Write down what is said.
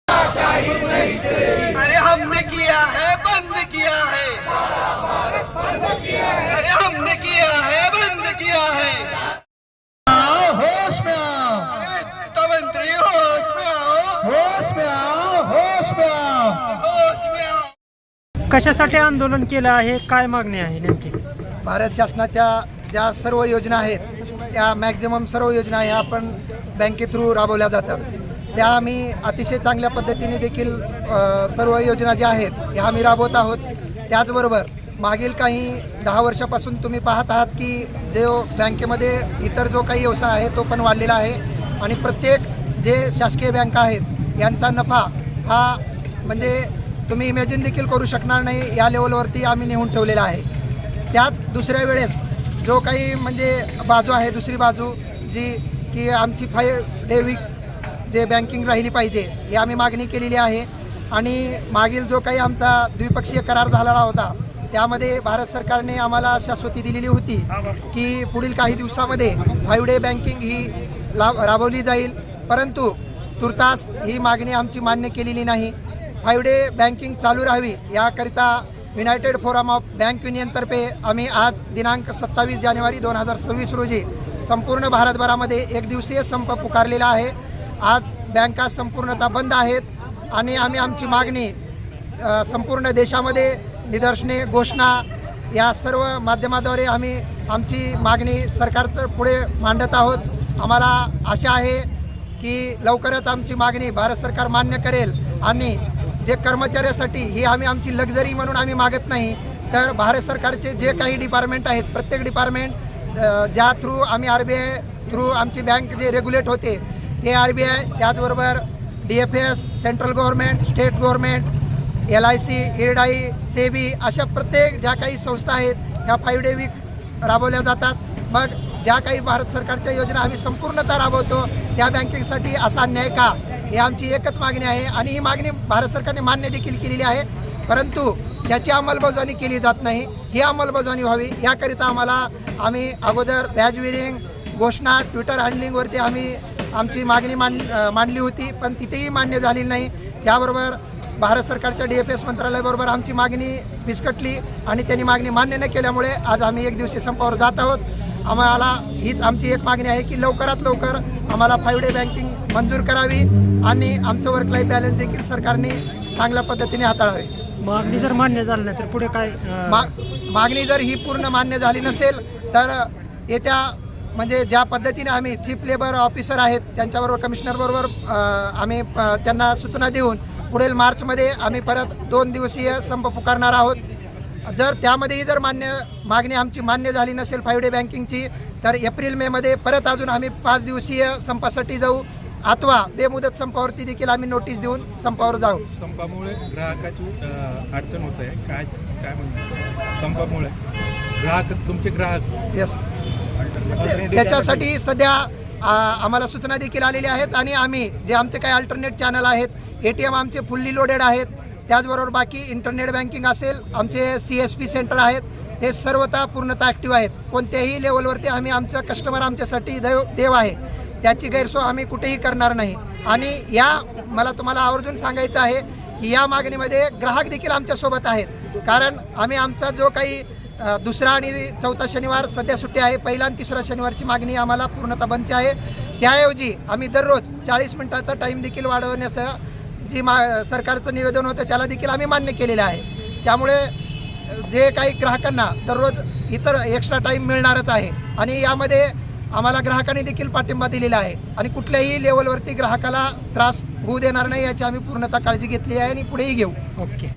अरे हमने किया है, बंद किया है। अरे हमने किया है, बंद किया है। होश में आओ, अरे वित्त मंत्री होश में आओ, होश में आओ, होश में आओ। होश में आओ। कशासाठी आंदोलन केलं आहे, काय मागणी आहे नेमकी? भारत शासनाच्या ज्या सर्व योजना आहेत त्या मॅक्झिमम सर्व योजना ह्या आपण बँके थ्रू राबवल्या जातात. त्या आम्ही अतिशय चांगल्या पद्धतीने देखील सर्व योजना ज्या आहेत ह्या आम्ही राबवत आहोत. त्याचबरोबर मागील काही 10 वर्षापासून तुम्ही पाहत आहात की जो बँकेमध्ये इतर जो काही व्यवसाय आहे तो पण वाढलेला आहे आणि प्रत्येक जे शासकीय बँका आहेत यांचा नफा हा म्हणजे तुम्ही इमॅजिन देखील करू शकणार नाही या लेवलवरती आम्ही नेऊन ठेवलेला आहे. त्याच दुसऱ्या वेळेस जो काही म्हणजे बाजू आहे, दुसरी बाजू जी की आमची 5 डे वीक जे बँकिंग राहिली पाहिजे ही आम्ही मागणी केलेली आहे. आणि मागील जो काही आमचा द्विपक्षीय करार झालेला होता त्यामध्ये भारत सरकारने आम्हाला शाश्वती दिलेली होती की पुढील काही दिवसामध्ये 5 डे बँकिंग ही राबवली जाईल, परंतु तुर्तास ही मागणी आमची मान्य केलेली नाही. 5 डे बँकिंग चालू राहावी याकरिता युनायटेड फोरम ऑफ बँक युनियनतर्फे आम्ही आज दिनांक 27 जानेवारी 2026 रोजी संपूर्ण भारतभरामध्ये 1 दिवसीय संप पुकारलेला आहे. आज बँका संपूर्णतः बंद आहेत आणि आम्ही आमची मागणी संपूर्ण देशामध्ये निदर्शने, घोषणा या सर्व माध्यमाद्वारे आम्ही आमची मागणी सरकार पुढे मांडत आहोत. आम्हाला आशा आहे की लवकरच आमची मागणी भारत सरकार मान्य करेल आणि जे कर्मचाऱ्यासाठी ही आम्ही आमची लक्झरी म्हणून आम्ही मागत नाही, तर भारत सरकारचे जे काही डिपार्टमेंट आहेत प्रत्येक डिपार्टमेंट ज्या थ्रू आम्ही RBI थ्रू आमची बँक जे रेग्युलेट होते ते RBI, त्याचबरोबर DFS, central government, state government, LIC, IRDAI, SEBI अशा प्रत्येक ज्या काही संस्था आहेत ह्या 5 डे वीक राबवल्या जातात. मग ज्या काही भारत सरकारच्या योजना आम्ही संपूर्णतः राबवतो त्या बँकिंगसाठी असा अन्याय का, ही आमची एकच मागणी आहे. आणि ही मागणी भारत सरकारने मान्य देखील केलेली आहे, परंतु त्याची अंमलबजावणी केली जात नाही. ही अंमलबजावणी व्हावी याकरिता आम्ही अगोदर बॅज विरिंग, घोषणा, ट्विटर हँडलिंगवरती आम्ही आमची मागणी मांडली होती, पण तिथेही मान्य झालेली नाही. त्याबरोबर भारत सरकारच्या DFS मंत्रालयाबरोबर आमची मागणी फिसकटली आणि त्यांनी मागणी मान्य न केल्यामुळे आज आम्ही 1 दिवसीय संपावर जात आहोत. आम्हाला हीच आमची एक मागणी आहे की लवकरात लवकर आम्हाला 5 डे बँकिंग मंजूर करावी आणि आमचं वर्क लाईफ बॅलन्स देखील सरकारने चांगल्या पद्धतीने हाताळावे. मागणी जर मान्य झाली नाही तर पुढे काय? मागणी जर ही पूर्ण मान्य झाली नसेल तर येत्या म्हणजे ज्या पद्धतीने आम्ही चीफ लेबर ऑफिसर आहेत त्यांच्याबरोबर कमिशनरबरोबर आम्ही त्यांना सूचना देऊन पुढील मार्चमध्ये आम्ही परत 2 दिवसीय संप पुकारणार आहोत. जर त्यामध्येही जर मागणी आमची मान्य झाली नसेल 5 डे बँकिंगची, तर एप्रिल-मे मध्ये परत अजून आम्ही 5 दिवसीय संपासाठी जाऊ अथवा बेमुदत संपावरती देखील आम्ही नोटीस देऊन संपावर जाऊ. संपामुळे ग्राहकाची अडचण होत आहे, काय म्हणतात संपामुळे तुमचे ग्राहक येस त्याच्यासाठी सध्या आम्हाला सूचना देखील आलेल्या आहेत आणि आम्ही जे आमचे काही अल्टरनेट चॅनल आहेत, ATM आमचे फुल्ली लोडेड आहेत, त्याचबरोबर बाकी इंटरनेट बँकिंग असेल, आमचे CSP सेंटर आहेत, हे सर्वतः पूर्णतः ॲक्टिव्ह आहेत. कोणत्याही लेवलवरती आम्ही आमचं कस्टमर आमच्यासाठी देव आहे, त्याची गैरसोय आम्ही कुठेही करणार नाही. आणि मला तुम्हाला आवर्जून सांगायचं आहे की या मागणीमध्ये ग्राहक देखील आमच्यासोबत आहेत, कारण आम्ही आमचा जो काही 2रा आणि 4था शनिवार सध्या सुट्टी आहे, 1ला आणि 3रा शनिवारची मागणी आम्हाला पूर्णतः बंदची आहे. त्याऐवजी आम्ही दररोज 40 मिनिटाचा टाईम देखील वाढवण्याचं जी सरकारचं निवेदन होतं त्याला देखील आम्ही मान्य केलेलं आहे. त्यामुळे जे काही ग्राहकांना दररोज इतर एक्स्ट्रा टाईम मिळणारच आहे आणि यामध्ये आम्हाला ग्राहकांनी देखील पाठिंबा दिलेला आहे आणि कुठल्याही लेवलवरती ग्राहकाला त्रास होऊ देणार नाही याची आम्ही पूर्णतः काळजी घेतली आहे आणि पुढेही घेऊ. ओके.